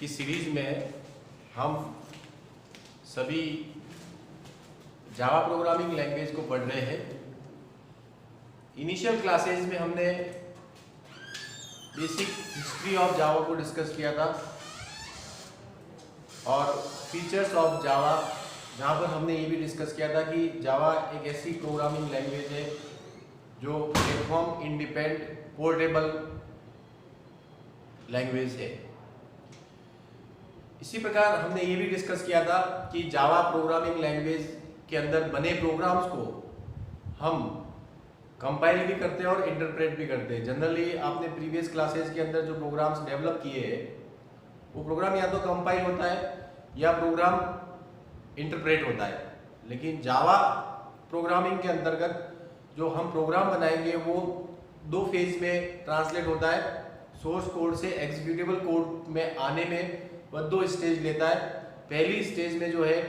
की सीरीज में हम सभी जावा प्रोग्रामिंग लैंग्वेज को पढ़ रहे हैं। इनिशियल क्लासेस में हमने बेसिक हिस्ट्री ऑफ जावा को डिस्कस किया था और फीचर्स ऑफ जावा, जहाँ पर हमने ये भी डिस्कस किया था कि जावा एक ऐसी प्रोग्रामिंग लैंग्वेज है जो प्लेटफॉर्म इंडिपेंडेंट पोर्टेबल लैंग्वेज है। इसी प्रकार हमने ये भी डिस्कस किया था कि जावा प्रोग्रामिंग लैंग्वेज के अंदर बने प्रोग्राम्स को हम कंपाइल भी करते हैं और इंटरप्रेट भी करते हैं। जनरली आपने प्रीवियस क्लासेस के अंदर जो प्रोग्राम्स डेवलप किए हैं वो प्रोग्राम या तो कंपाइल होता है या प्रोग्राम इंटरप्रेट होता है, लेकिन जावा प्रोग्रामिंग के अंतर्गत जो हम प्रोग्राम बनाएंगे वो दो फेज में ट्रांसलेट होता है। सोर्स कोड से एग्जीक्यूटेबल कोड में आने में वह दो स्टेज लेता है। पहली स्टेज में जो है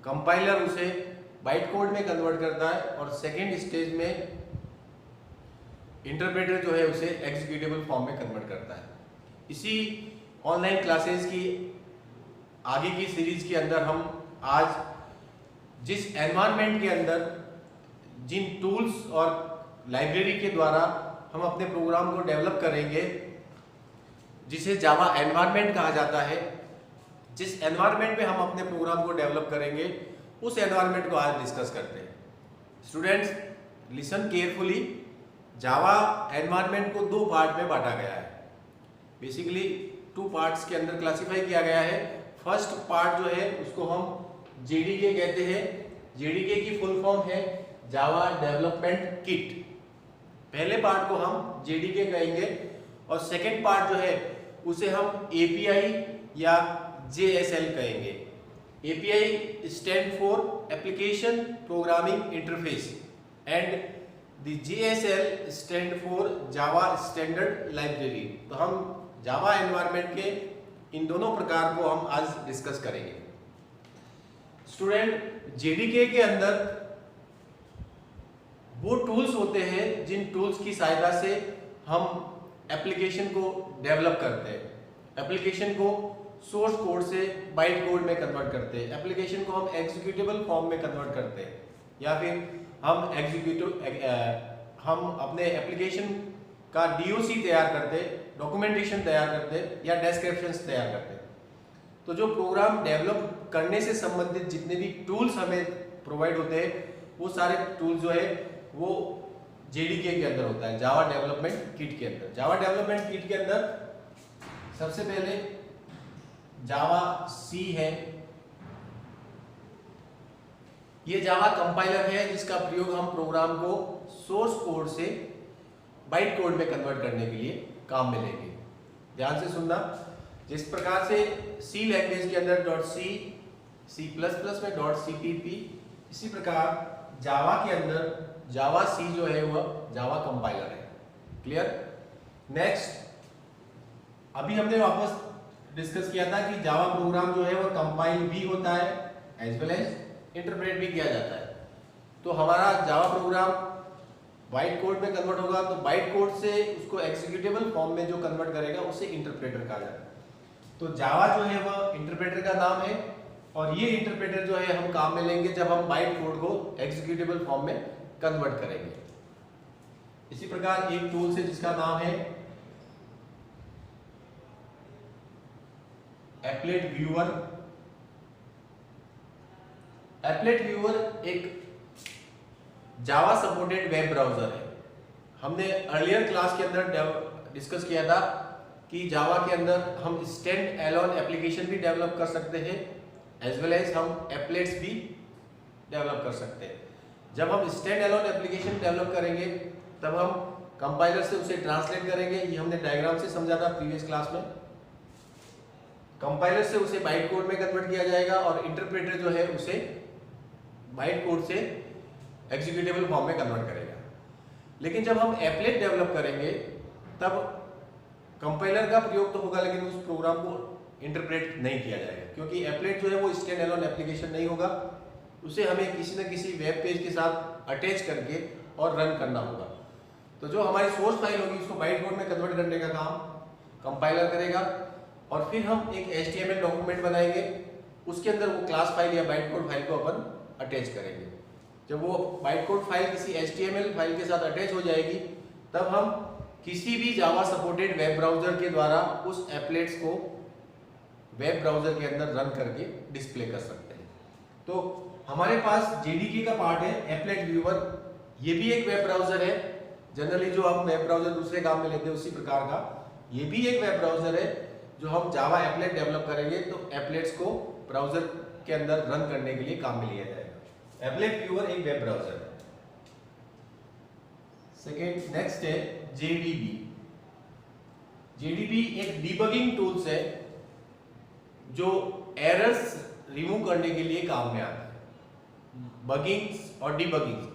कंपाइलर उसे बाइट कोड में कन्वर्ट करता है और सेकेंड स्टेज में इंटरप्रेटर जो है उसे एग्जीक्यूटेबल फॉर्म में कन्वर्ट करता है। इसी ऑनलाइन क्लासेस की आगे की सीरीज के अंदर हम आज जिस एनवायरनमेंट के अंदर जिन टूल्स और लाइब्रेरी के द्वारा हम अपने प्रोग्राम को डेवलप करेंगे, जिसे जावा एनवायरनमेंट कहा जाता है, जिस एनवायरनमेंट में हम अपने प्रोग्राम को डेवलप करेंगे उस एनवायरनमेंट को आज डिस्कस करते हैं। Students listen carefully. Java environment को दो पार्ट में बांटा गया है। बेसिकली टू पार्ट्स के अंदर क्लासिफाई किया गया है। फर्स्ट पार्ट जो है उसको हम जेडीके कहते हैं। जेडीके की फुल फॉर्म है जावा डेवलपमेंट किट। पहले पार्ट को हम जेडीके कहेंगे और सेकेंड पार्ट जो है उसे हम एपीआई या जेएसएल कहेंगे। API stand for application programming interface and the JSL stand for Java standard library. तो हम जावा एनवायरनमेंट के इन दोनों प्रकार को हम आज डिस्कस करेंगे। स्टूडेंट जेडीके के अंदर वो टूल्स होते हैं जिन टूल्स की सहायता से हम एप्लीकेशन को डेवलप करते हैं। एप्लीकेशन को सोर्स कोड से बाइट कोड में कन्वर्ट करते हैं। एप्लीकेशन को हम एग्जीक्यूटेबल फॉर्म में कन्वर्ट करते हैं या फिर हम अपने एप्लीकेशन का डीओसी तैयार करते, डॉक्यूमेंटेशन तैयार करते या डिस्क्रिप्शंस तैयार करते। तो जो प्रोग्राम डेवलप करने से संबंधित जितने भी टूल्स हमें प्रोवाइड होते हैं वो सारे टूल्स जो है वो जेडीके के अंदर होता है, जावा डेवलपमेंट किट के अंदर। जावा डेवलपमेंट किट के अंदर सबसे पहले जावा सी है। ये जावा कंपाइलर है जिसका प्रयोग हम प्रोग्राम को सोर्स कोड से बाइट कोड में कन्वर्ट करने के लिए काम में लेंगे। ध्यान से सुनना। जिस प्रकार से सी लैंग्वेज के अंदर .c, C++ में .cpp, इसी प्रकार जावा के अंदर जावा सी जो है वह जावा कंपाइलर है। क्लियर? नेक्स्ट, अभी हमने वापस डिस्कस किया था कि जावा प्रोग्राम जो है वह कंपाइल भी होता है एज वेल एज इंटरप्रेट भी किया जाता है। तो हमारा जावा प्रोग्राम बाइट कोड में कन्वर्ट होगा तो बाइट कोड से उसको एग्जीक्यूटेबल फॉर्म में जो कन्वर्ट करेगा उसे इंटरप्रेटर कहा जाता है। तो जावा जो है वह इंटरप्रेटर का नाम है और ये इंटरप्रेटर जो है हम काम में लेंगे जब हम बाइट कोड को एग्जीक्यूटेबल फॉर्म में कन्वर्ट करेंगे। इसी प्रकार एक टूल है जिसका नाम है एप्लेट व्यूअर। एप्लेट व्यूअर एक जावा सपोर्टेड वेब ब्राउजर है। हमने अर्लियर क्लास के अंदर डिस्कस किया था कि जावा के अंदर हम स्टैंड एलोन एप्लीकेशन भी डेवलप कर सकते हैं एज वेल एज हम एप्लेट्स भी डेवलप कर सकते हैं। जब हम स्टैंड एलोन एप्लीकेशन डेवलप करेंगे तब हम कंपाइलर से उसे ट्रांसलेट करेंगे। ये हमने डायग्राम से समझा था प्रीवियस क्लास में। कंपाइलर से उसे बाइट कोड में कन्वर्ट किया जाएगा और इंटरप्रेटर जो है उसे बाइट कोड से एग्जीक्यूटेबल फॉर्म में कन्वर्ट करेगा। लेकिन जब हम एप्लेट डेवलप करेंगे तब कंपाइलर का प्रयोग तो होगा लेकिन उस प्रोग्राम को इंटरप्रेट नहीं किया जाएगा, क्योंकि एप्लेट जो है वो स्टैंड एलोन एप्लीकेशन नहीं होगा। उसे हमें किसी न किसी वेब पेज के साथ अटैच करके और रन करना होगा। तो जो हमारी सोर्स फाइल होगी उसको बाइट कोड में कन्वर्ट करने का काम कंपाइलर करेगा और फिर हम एक HTML डॉक्यूमेंट बनाएंगे, उसके अंदर वो क्लास फाइल या बाइट कोड फाइल को अपन अटैच करेंगे। जब वो बाइट कोड फाइल किसी HTML फाइल के साथ अटैच हो जाएगी, तब हम किसी भी जावा सपोर्टेड वेब ब्राउजर के द्वारा उस एप्लेट्स को वेब ब्राउजर के अंदर रन करके डिस्प्ले कर सकते हैं। तो हमारे पास JDK का पार्ट है एप्लेट व्यूअर, ये भी एक वेब ब्राउजर है। जनरली जो हम वेब ब्राउजर दूसरे काम में लेते हैं उसी प्रकार का ये भी एक वेब ब्राउजर है, जो हम जावा एप्लेट डेवलप करेंगे तो एप्लेट्स को ब्राउजर के अंदर रन करने के लिए काम में लिया जाएगा। एप्लेट व्यूअर एक वेब ब्राउजर है। सेकेंड नेक्स्ट है JDB। JDB एक डिबगिंग टूल्स है जो एरर्स रिमूव करने के लिए काम में आता है। बगिंग्स और डिबगिंग्स,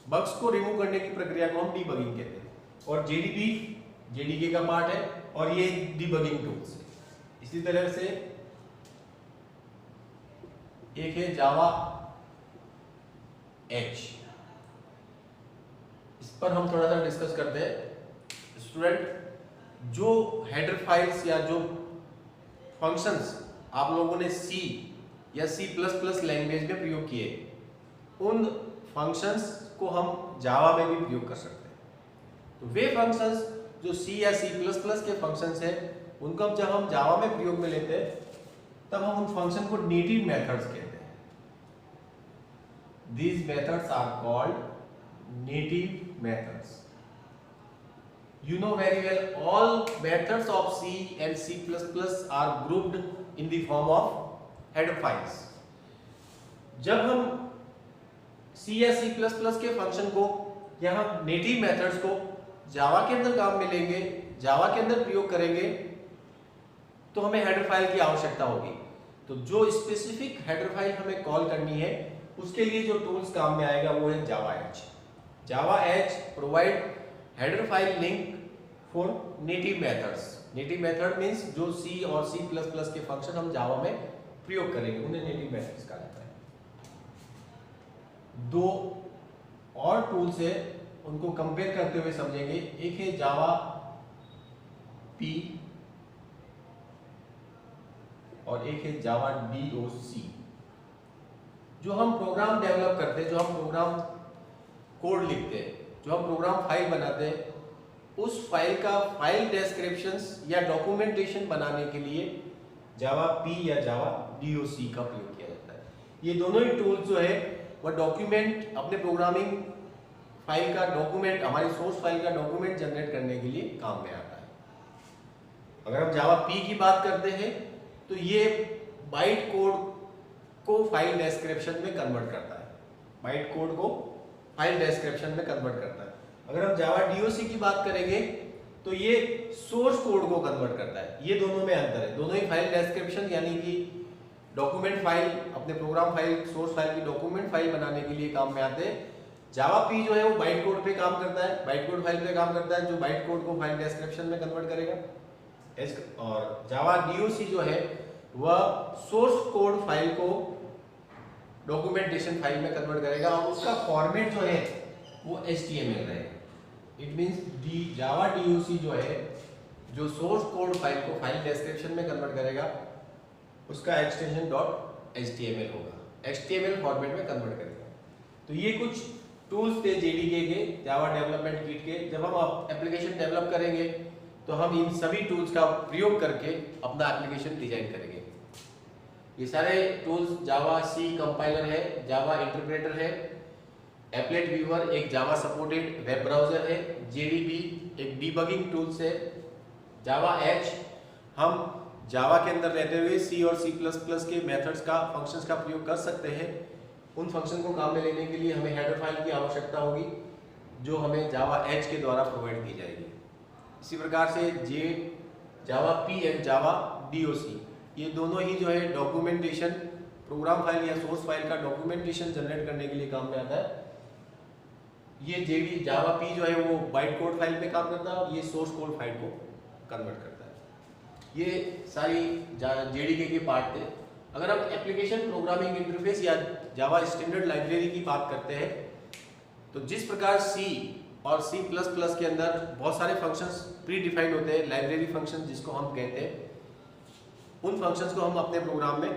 बग्स को रिमूव करने की प्रक्रिया को हम डिबगिंग कहते हैं, और JDB JDK का पार्ट है और ये डिबगिंग टूल्स है। इसी तरह से एक है जावा एच, इस पर हम थोड़ा सा डिस्कस करते हैं। स्टूडेंट, जो हेडर फाइल्स या जो फंक्शंस आप लोगों ने C या C++ लैंग्वेज में प्रयोग किए, उन फंक्शंस को हम जावा में भी प्रयोग कर सकते हैं। तो वे फंक्शंस जो C या C++ के फंक्शंस हैं, उनको जब हम जावा में प्रयोग में लेते हैं तब हम उन फंक्शन को नेटिव मेथड्स कहते हैं। These methods are called native methods. You know very well all methods of C and C++ are grouped in the form of header files. जब हम C या C++ के फंक्शन को या हम नेटिव मेथड्स को जावा के अंदर काम में लेंगे, जावा के अंदर प्रयोग करेंगे, तो हमें हेडर फाइल की आवश्यकता होगी। तो जो स्पेसिफिक हेडर फाइल हमें कॉल करनी है, उसके लिए जो टूल्स काम में आएगा वो है Java h. Java h provide header file link for native methods. Native method means जो C और C++ के फंक्शन हम जावा में प्रयोग करेंगे, उन्हें नेटिव मेथड्स कहा जाता है। दो और टूल्स है, उनको कंपेयर करते हुए समझेंगे। एक है जावा पी और एक है जावा DOC। जो हम प्रोग्राम डेवलप करते हैं, जो हम प्रोग्राम कोड लिखते हैं, जो हम प्रोग्राम फाइल बनाते हैं, उस फाइल का फाइल डिस्क्रिप्शंस या डॉक्यूमेंटेशन बनाने के लिए जावा पी या जावा DOC का प्रयोग किया जाता है। ये दोनों ही टूल्स जो है वह डॉक्यूमेंट, अपने प्रोग्रामिंग फाइल का डॉक्यूमेंट, हमारी सोर्स फाइल का डॉक्यूमेंट जनरेट करने के लिए काम में आता है। अगर हम जावा पी की बात करते हैं तो ये बाइट कोड को फाइल डिस्क्रिप्शन में कन्वर्ट करता है, बाइट कोड को फाइल डिस्क्रिप्शन में कन्वर्ट करता है। अगर हम जावा DOC की बात करेंगे तो ये सोर्स कोड को कन्वर्ट करता है। ये दोनों में अंतर है। दोनों ही फाइल डिस्क्रिप्शन यानी कि डॉक्यूमेंट फाइल, अपने प्रोग्राम फाइल, सोर्स फाइल की डॉक्यूमेंट फाइल बनाने के लिए काम में आते हैं। जावा पी जो है वो बाइट कोड पे काम करता है, बाइट कोड फाइल पे काम करता है, जो बाइट कोड को फाइल डिस्क्रिप्शन में कन्वर्ट करेगा। और जावा DOC जो है वह सोर्स कोड फाइल को डॉक्यूमेंटेशन फाइल में कन्वर्ट करेगा और उसका फॉर्मेट जो है वो HTML रहेगा। इट मींस जावा DOC जो है, जो सोर्स कोड फाइल को फाइल डिस्क्रिप्शन में कन्वर्ट करेगा, उसका एक्सटेंशन .html होगा, HTML फॉर्मेट में कन्वर्ट करेगा। तो ये कुछ टूल्स थे JDK के, जावा डेवलपमेंट किट के। जब हम एप्लीकेशन डेवलप करेंगे तो हम इन सभी टूल्स का प्रयोग करके अपना एप्लीकेशन डिजाइन करेंगे। ये सारे टूल्स जावा C कंपाइलर है, जावा इंटरप्रेटर है, एप्लेट व्यूअर एक जावा सपोर्टेड वेब ब्राउजर है, JDB एक डिबगिंग टूल्स है, जावा एच हम जावा के अंदर रहते हुए C और C++ के मेथड्स का, फंक्शंस का प्रयोग कर सकते हैं। उन फंक्शन को काम में लेने के लिए हमें हेडर फाइल की आवश्यकता होगी, जो हमें जावा एच के द्वारा प्रोवाइड की जाएगी। इसी प्रकार से जावा पी एंड जावा DOC ये दोनों ही जो है डॉक्यूमेंटेशन, प्रोग्राम फाइल या सोर्स फाइल का डॉक्यूमेंटेशन जनरेट करने के लिए काम में आता है। ये जावा पी जो है वो बाइट कोड फाइल पे काम करता है और ये सोर्स कोड फाइल को कन्वर्ट करता है। ये सारी JDK के पार्ट थे। अगर हम एप्लीकेशन प्रोग्रामिंग इंटरफेस या जावा स्टैंडर्ड लाइब्रेरी की बात करते हैं तो जिस प्रकार C और C++ के अंदर बहुत सारे फंक्शंस प्री डिफाइंड होते हैं, लाइब्रेरी फंक्शन जिसको हम कहते हैं, उन फंक्शंस को हम अपने प्रोग्राम में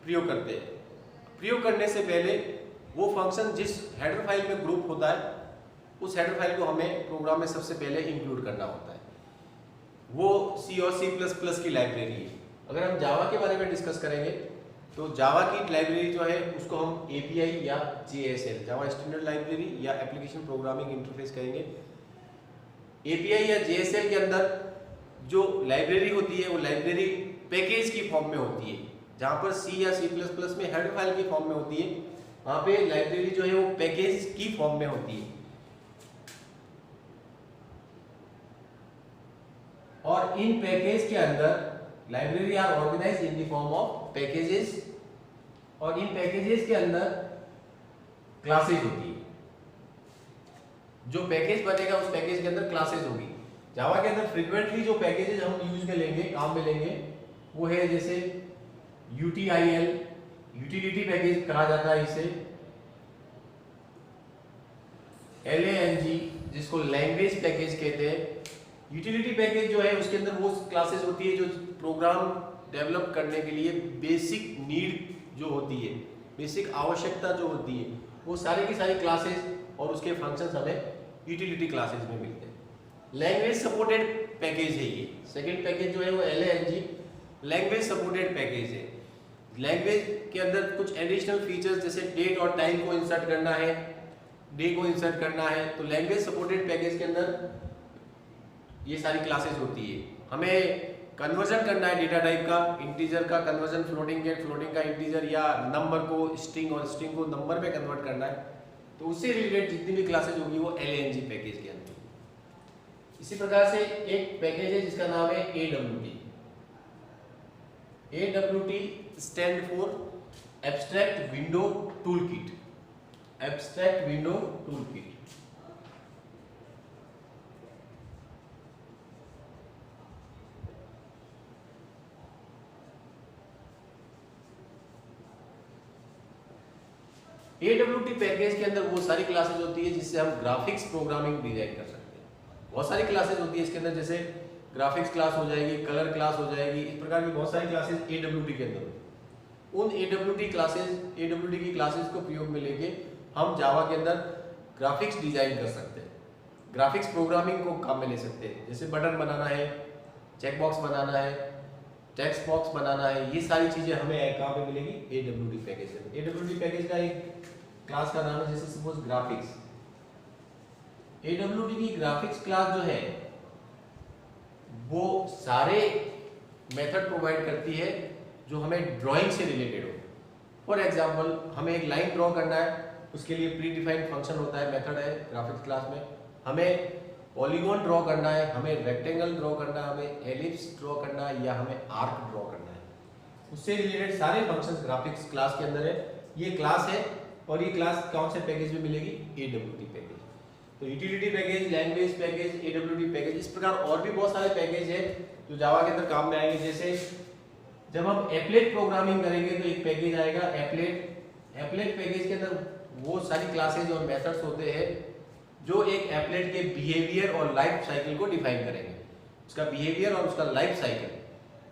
प्रयोग करते हैं। प्रयोग करने से पहले वो फंक्शन जिस हेडर फाइल में ग्रुप होता है उस हेडर फाइल को हमें प्रोग्राम में सबसे पहले इंक्लूड करना होता है। वो C और C++ की लाइब्रेरी है। अगर हम जावा के बारे में डिस्कस करेंगे तो जावा की लाइब्रेरी जो है उसको हम API या JSL जावा स्टैंडर्ड लाइब्रेरी या एप्लीकेशन प्रोग्रामिंग इंटरफेस कहेंगे। API या JSL के अंदर जो लाइब्रेरी होती है वो लाइब्रेरी पैकेज की फॉर्म में होती है। जहाँ पर C या C++ में हेडर फाइल की फॉर्म में होती है, वहाँ पे लाइब्रेरी जो है वो पैकेज की फॉर्म में होती है। और इन पैकेज के अंदर library are organise in the form of packages, और इन पैकेजेस के अंदर क्लासेज होती है। जो पैकेज बनेगा उस पैकेज के अंदर क्लासेज होगी। जावा के अंदर फ्रीक्वेंटली जो पैकेजेस हम यूज में लेंगे, काम में लेंगे, वो है जैसे UTIL, यूटिलिटी पैकेज कहा जाता है इसे, LANG जिसको लैंग्वेज पैकेज कहते हैं। यूटिलिटी पैकेज जो है उसके अंदर वो क्लासेस होती है जो प्रोग्राम डेवलप करने के लिए बेसिक नीड जो होती है, बेसिक आवश्यकता जो होती है, वो सारी की सारी क्लासेस और उसके फंक्शंस हमें यूटिलिटी क्लासेस में मिलते हैं। लैंग्वेज सपोर्टेड पैकेज है ये। सेकंड पैकेज जो है वो LANG लैंग्वेज सपोर्टेड पैकेज है। लैंग्वेज के अंदर कुछ एडिशनल फीचर्स जैसे डेट और टाइम को इंसर्ट करना है, डे को इंसर्ट करना है, तो लैंग्वेज सपोर्टेड पैकेज के अंदर ये सारी क्लासेस होती है। हमें कन्वर्जन करना है डेटा टाइप का, इंटीजर का कन्वर्जन, फ्लोटिंग का इंटीजर, या नंबर को स्ट्रिंग और स्ट्रिंग को नंबर में कन्वर्ट करना है, तो उससे रिलेटेड जितनी भी क्लासेस होगी वो LANG पैकेज के अंदर। इसी प्रकार से एक पैकेज है जिसका नाम है AWT। AWT stand for abstract window toolkit. Abstract window toolkit. AWT package के अंदर वो सारी क्लासेज होती है जिससे हम ग्राफिक्स प्रोग्रामिंग डिजाइन कर सकते हैं। बहुत सारी क्लासेज होती है इसके अंदर, जैसे ग्राफिक्स क्लास हो जाएगी, कलर क्लास हो जाएगी, इस प्रकार की बहुत सारी क्लासेस AWT के अंदर। उन AWT की क्लासेस को प्रयोग में लेके हम जावा के अंदर ग्राफिक्स डिजाइन कर सकते हैं, ग्राफिक्स प्रोग्रामिंग को काम में ले सकते हैं। जैसे बटन बनाना है, चेक बॉक्स बनाना है, टेक्स्ट बॉक्स बनाना है, ये सारी चीजें हमें कहाँ पे मिलेगी? AWT पैकेज में। AWT पैकेज का एक क्लास का नाम है जैसे सपोज ग्राफिक्स। AWT की ग्राफिक्स क्लास जो है वो सारे मेथड प्रोवाइड करती है जो हमें ड्राइंग से रिलेटेड हो। फॉर एग्जांपल हमें एक लाइन ड्रॉ करना है, उसके लिए प्री डिफाइंड फंक्शन होता है, मेथड है ग्राफिक्स क्लास में। हमें पॉलीगॉन ड्रॉ करना है, हमें रेक्टेंगल ड्रॉ करना है, हमें एलिप्स ड्रॉ करना है, या हमें आर्क ड्रॉ करना है, उससे रिलेटेड सारे फंक्शंस ग्राफिक्स क्लास के अंदर है। ये क्लास है और ये क्लास कौन से पैकेज में मिलेगी? AWT package. तो utility package, language package, AWT package, इस प्रकार और भी बहुत सारे पैकेज है जो जावा के अंदर काम में आएंगे। जैसे जब हम एप्लेट प्रोग्रामिंग करेंगे तो एक पैकेज आएगा एप्लेट पैकेज के अंदर वो सारी क्लासेज और मेथड्स होते हैं जो एक एप्लेट के बिहेवियर और लाइफ साइकिल को डिफाइन करेंगे। उसका बिहेवियर और उसका लाइफ साइकिल,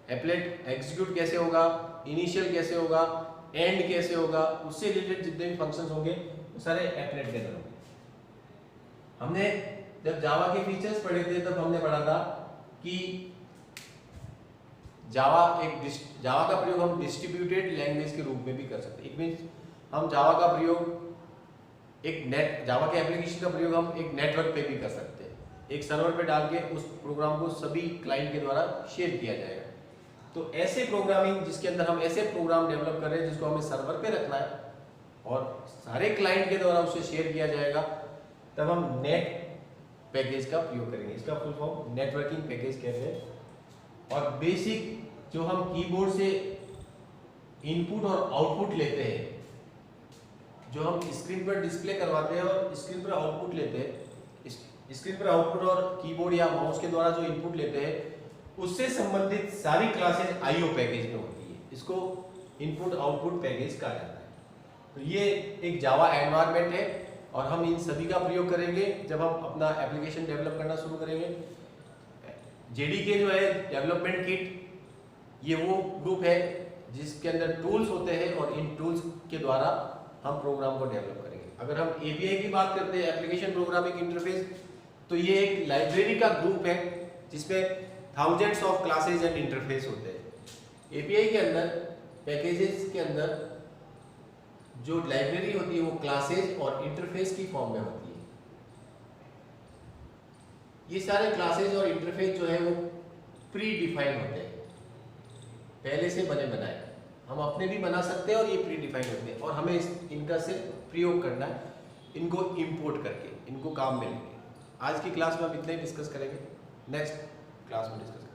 एप्लेट एग्जीक्यूट कैसे होगा, इनिशियल कैसे होगा, एंड कैसे होगा, उससे रिलेटेड जितने भी फंक्शंस होंगे वो सारे एप्लेट के अंदर होंगे। हमने जब जावा के फीचर्स पढ़े थे तब हमने पढ़ा था कि जावा का प्रयोग हम डिस्ट्रीब्यूटेड लैंग्वेज के रूप में भी कर सकते हैं। इट मींस हम जावा का प्रयोग जावा के एप्लीकेशन का प्रयोग हम एक नेटवर्क पे भी कर सकते हैं। एक सर्वर पे डाल के उस प्रोग्राम को सभी क्लाइंट के द्वारा शेयर किया जाएगा। तो ऐसे प्रोग्रामिंग जिसके अंदर हम ऐसे प्रोग्राम डेवलप कर रहे हैं जिसको हमें सर्वर पे रखना है और सारे क्लाइंट के द्वारा उसे शेयर किया जाएगा, तब हम नेट पैकेज का प्रयोग करेंगे। इसका फुल फॉर्म नेटवर्किंग पैकेज कहते हैं। और बेसिक जो हम कीबोर्ड से इनपुट और आउटपुट लेते हैं, जो हम स्क्रीन पर डिस्प्ले करवाते हैं और स्क्रीन पर आउटपुट लेते हैं, स्क्रीन पर आउटपुट और कीबोर्ड या माउस के द्वारा जो इनपुट लेते हैं उससे संबंधित सारी क्लासेस IO पैकेज में होती है। इसको इनपुट आउटपुट पैकेज कहा जाता है। तो ये एक जावा एनवायरनमेंट है और हम इन सभी का प्रयोग करेंगे जब हम अपना एप्लीकेशन डेवलप करना शुरू करेंगे। JDK जो है डेवलपमेंट किट, ये वो ग्रुप है जिसके अंदर टूल्स होते हैं और इन टूल्स के द्वारा हम प्रोग्राम को डेवलप करेंगे। अगर हम API की बात करते हैं, एप्लीकेशन प्रोग्रामिंग इंटरफेस, तो ये एक लाइब्रेरी का ग्रुप है जिसमें thousands of classes and interface होते हैं। API के अंदर, पैकेजेस के अंदर जो लाइब्रेरी होती है वो क्लासेज और इंटरफेस की फॉर्म में होती है। ये सारे क्लासेज और इंटरफेस जो है वो प्री डिफाइन होते हैं, पहले से बने बनाए। हम अपने भी बना सकते हैं और ये प्री डिफाइन होते हैं और हमें इनका सिर्फ प्रयोग करना है, इनको इंपोर्ट करके इनको काम में लेंगे। आज की क्लास में हम इतना ही डिस्कस करेंगे, नेक्स्ट क्लास में डिस्कस करेंगे।